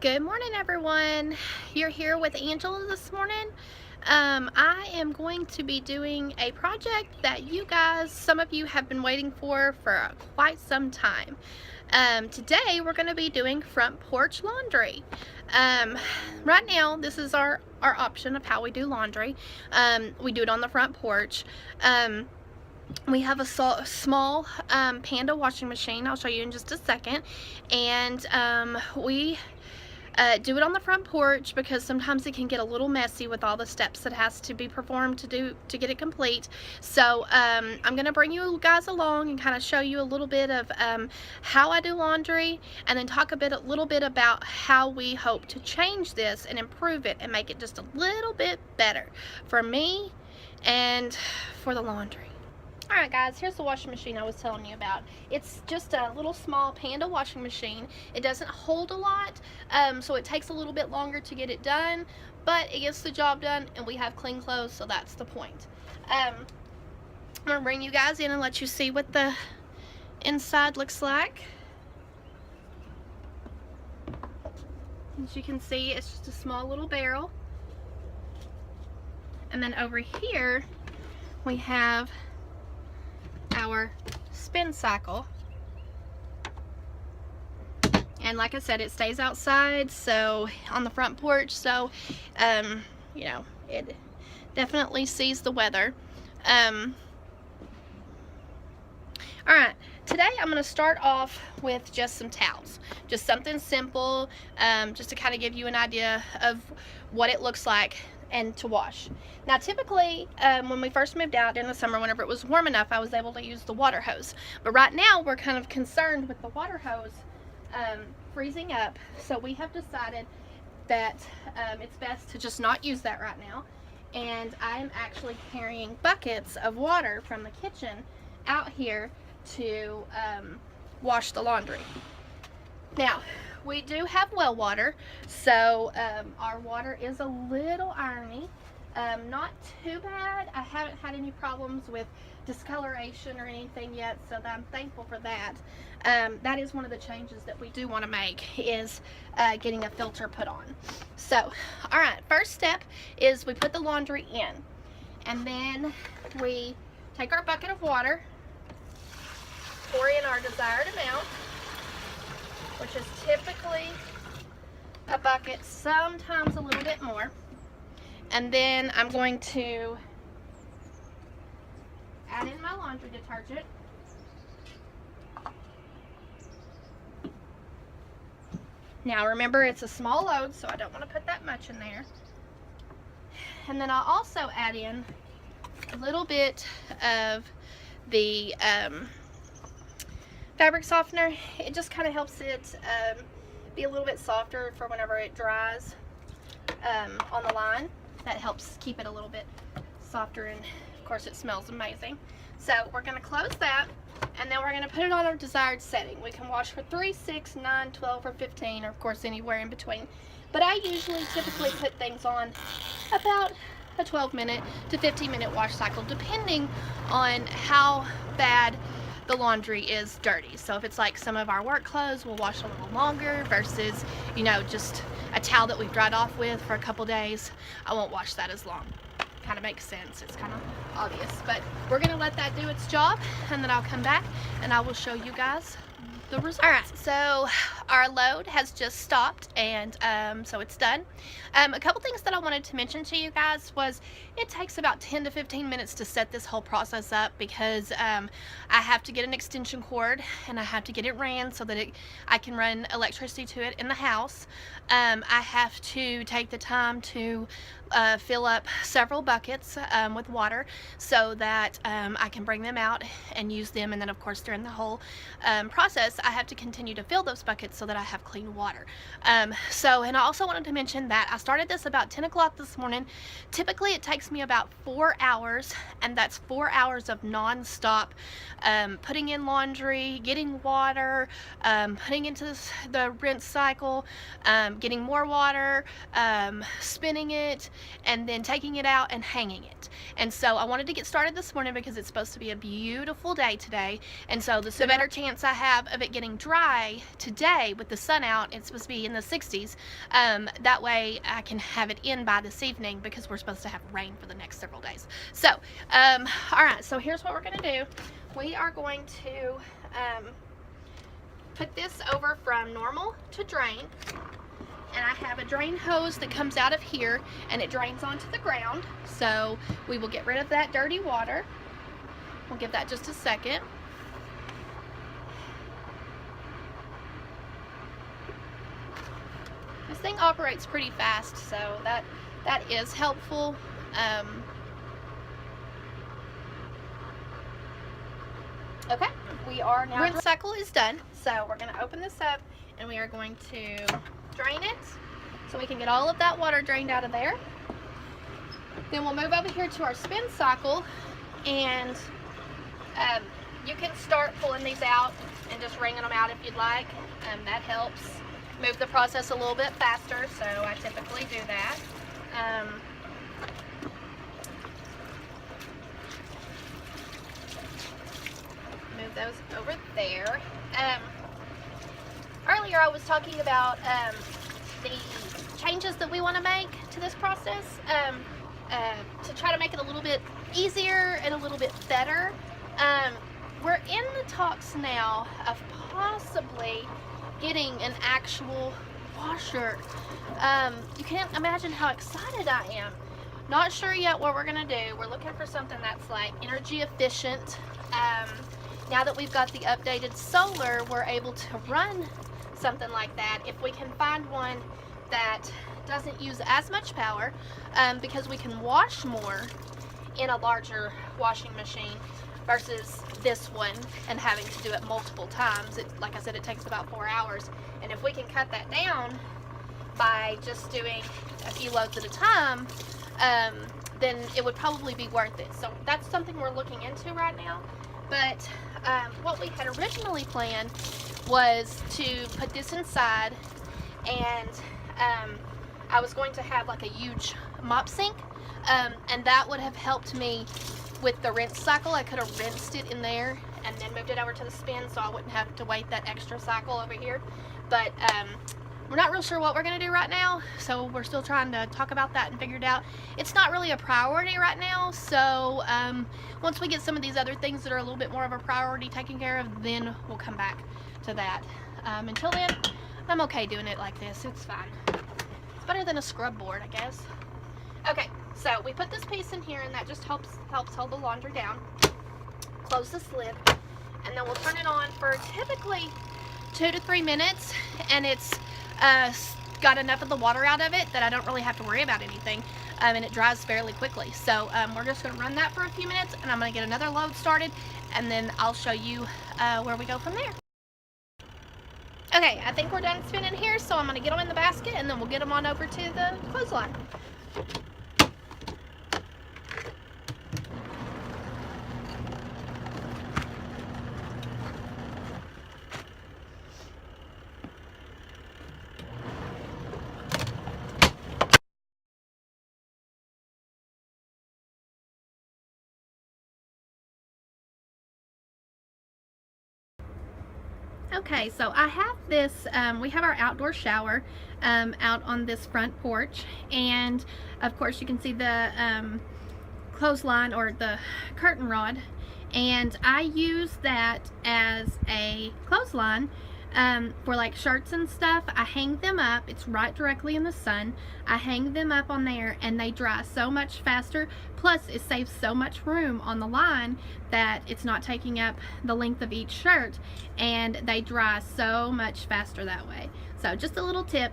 Good morning, everyone. You're here with Angela this morning. I am going to be doing a project that you guys, some of you have been waiting for quite some time. Today we're going to be doing front porch laundry. Right now this is our option of how we do laundry. We do it on the front porch. We have a small Panda washing machine. I'll show you in just a second. And we do it on the front porch because sometimes it can get a little messy with all the steps that has to be performed to get it complete. So I'm going to bring you guys along and kind of show you a little bit of how I do laundry, and then talk a little bit about how we hope to change this and improve it and make it just a little bit better for me and for the laundry. Alright guys, here's the washing machine I was telling you about. It's just a little small Panda washing machine. It doesn't hold a lot, so it takes a little bit longer to get it done, but it gets the job done and we have clean clothes, so that's the point. I'm going to bring you guys in and let you see what the inside looks like. As you can see, it's just a small little barrel. And then over here we have our spin cycle, and like I said, it stays outside, so on the front porch, so you know, it definitely sees the weather. Alright, today I'm going to start off with just some towels, just something simple, just to kind of give you an idea of what it looks like and to wash. Now typically when we first moved out in the summer, whenever it was warm enough, I was able to use the water hose, but right now we're kind of concerned with the water hose freezing up, so we have decided that it's best to just not use that right now, and I'm actually carrying buckets of water from the kitchen out here to wash the laundry. Now we do have well water, so our water is a little irony. Not too bad. I haven't had any problems with discoloration or anything yet, so I'm thankful for that. That is one of the changes that we do want to make, is getting a filter put on. So, alright, first step is we put the laundry in, and then we take our bucket of water, pour in our desired amount, which is typically a bucket, sometimes a little bit more. And then I'm going to add in my laundry detergent. Now remember, it's a small load, so I don't want to put that much in there. And then I'll also add in a little bit of the fabric softener. It just kind of helps it be a little bit softer for whenever it dries on the line. That helps keep it a little bit softer, and of course it smells amazing. So we're going to close that, and then we're going to put it on our desired setting. We can wash for 3, 6, 9, 12, or 15, or of course anywhere in between. But I usually typically put things on about a 12-minute to 15-minute wash cycle, depending on how bad the laundry is dirty. So if it's like some of our work clothes, we'll wash a little longer versus, you know, just a towel that we've dried off with for a couple days. I won't wash that as long. Kind of makes sense. It's kind of obvious, but we're gonna let that do its job, and then I'll come back and I will show you guys the results. Alright, so our load has just stopped, and so it's done. A couple things that I wanted to mention to you guys was it takes about 10 to 15 minutes to set this whole process up, because I have to get an extension cord and I have to get it ran so that I can run electricity to it in the house. I have to take the time to fill up several buckets with water so that I can bring them out and use them, and then of course during the whole process I have to continue to fill those buckets so that I have clean water. And I also wanted to mention that I started this about 10 o'clock this morning. Typically it takes me about 4 hours, and that's 4 hours of non-stop putting in laundry, getting water, putting into the rinse cycle, getting more water, spinning it, and then taking it out and hanging it. And so I wanted to get started this morning because it's supposed to be a beautiful day today, and so the better chance I have of it getting dry today today with the sun out. It's supposed to be in the 60s. That way I can have it in by this evening because we're supposed to have rain for the next several days. So, alright, so here's what we're going to do. We are going to put this over from normal to drain. And I have a drain hose that comes out of here and it drains onto the ground. So we will get rid of that dirty water. We'll give that just a second. This thing operates pretty fast, so that is helpful. Okay, we are now. Rinse cycle is done, so we're going to open this up and we are going to drain it so we can get all of that water drained out of there. Then we'll move over here to our spin cycle, and you can start pulling these out and just wringing them out if you'd like. That helps move the process a little bit faster, so I typically do that. Move those over there. Earlier I was talking about the changes that we want to make to this process to try to make it a little bit easier and a little bit better. We're in the talks now of possibly getting an actual washer. You can't imagine how excited I am. Not sure yet what we're going to do. We're looking for something that's like energy efficient. Now that we've got the updated solar, we're able to run something like that if we can find one that doesn't use as much power, because we can wash more in a larger washing machine versus this one and having to do it multiple times. Like I said, it takes about 4 hours, and if we can cut that down by just doing a few loads at a time, then it would probably be worth it. So that's something we're looking into right now. But what we had originally planned was to put this inside, and I was going to have like a huge mop sink, and that would have helped me with the rinse cycle. I could have rinsed it in there and then moved it over to the spin, so I wouldn't have to wait that extra cycle over here. But we're not real sure what we're going to do right now, so we're still trying to talk about that and figure it out. It's not really a priority right now, so once we get some of these other things that are a little bit more of a priority taken care of, then we'll come back to that. Until then, I'm okay doing it like this. It's fine. It's better than a scrub board, I guess. Okay, so we put this piece in here, and that just helps hold the laundry down. Close this lid, and then we'll turn it on for typically 2 to 3 minutes, and it's got enough of the water out of it that I don't really have to worry about anything, and it dries fairly quickly. So we're just going to run that for a few minutes, and I'm going to get another load started, and then I'll show you where we go from there. Okay, I think we're done spinning here, so I'm going to get them in the basket, and then we'll get them on over to the clothesline. Okay, so I have this, we have our outdoor shower out on this front porch, and of course you can see the clothesline or the curtain rod, and I use that as a clothesline for like shirts and stuff. I hang them up. It's right directly in the sun. I hang them up on there, and they dry so much faster. Plus it saves so much room on the line that it's not taking up the length of each shirt, and they dry so much faster that way. So just a little tip.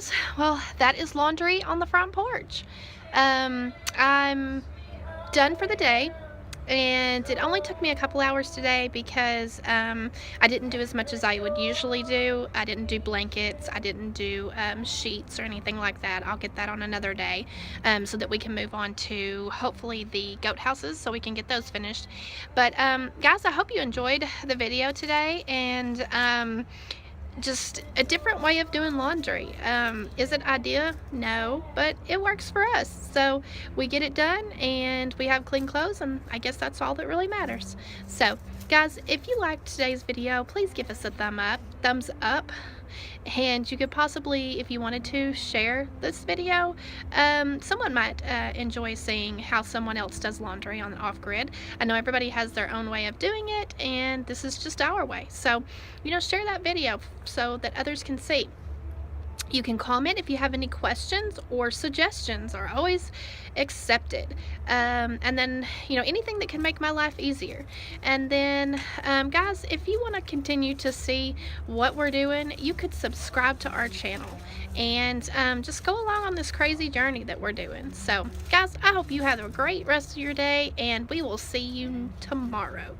guys, well, that is laundry on the front porch. I'm done for the day, and it only took me a couple hours today because I didn't do as much as I would usually do. I didn't do blankets, I didn't do sheets or anything like that. I'll get that on another day, so that we can move on to hopefully the goat houses so we can get those finished. But guys, I hope you enjoyed the video today, and just a different way of doing laundry. Is it ideal? No, but it works for us. So we get it done and we have clean clothes, and I guess that's all that really matters. So guys, if you liked today's video, please give us a thumbs up. And you could possibly, if you wanted to, share this video. Someone might enjoy seeing how someone else does laundry on the off-grid. I know everybody has their own way of doing it, and this is just our way. So, you know, share that video so that others can see. You can comment if you have any questions or suggestions, are always accepted. And then, you know, anything that can make my life easier. And then, guys, if you want to continue to see what we're doing, you could subscribe to our channel and just go along on this crazy journey that we're doing. So, guys, I hope you have a great rest of your day, and we will see you tomorrow.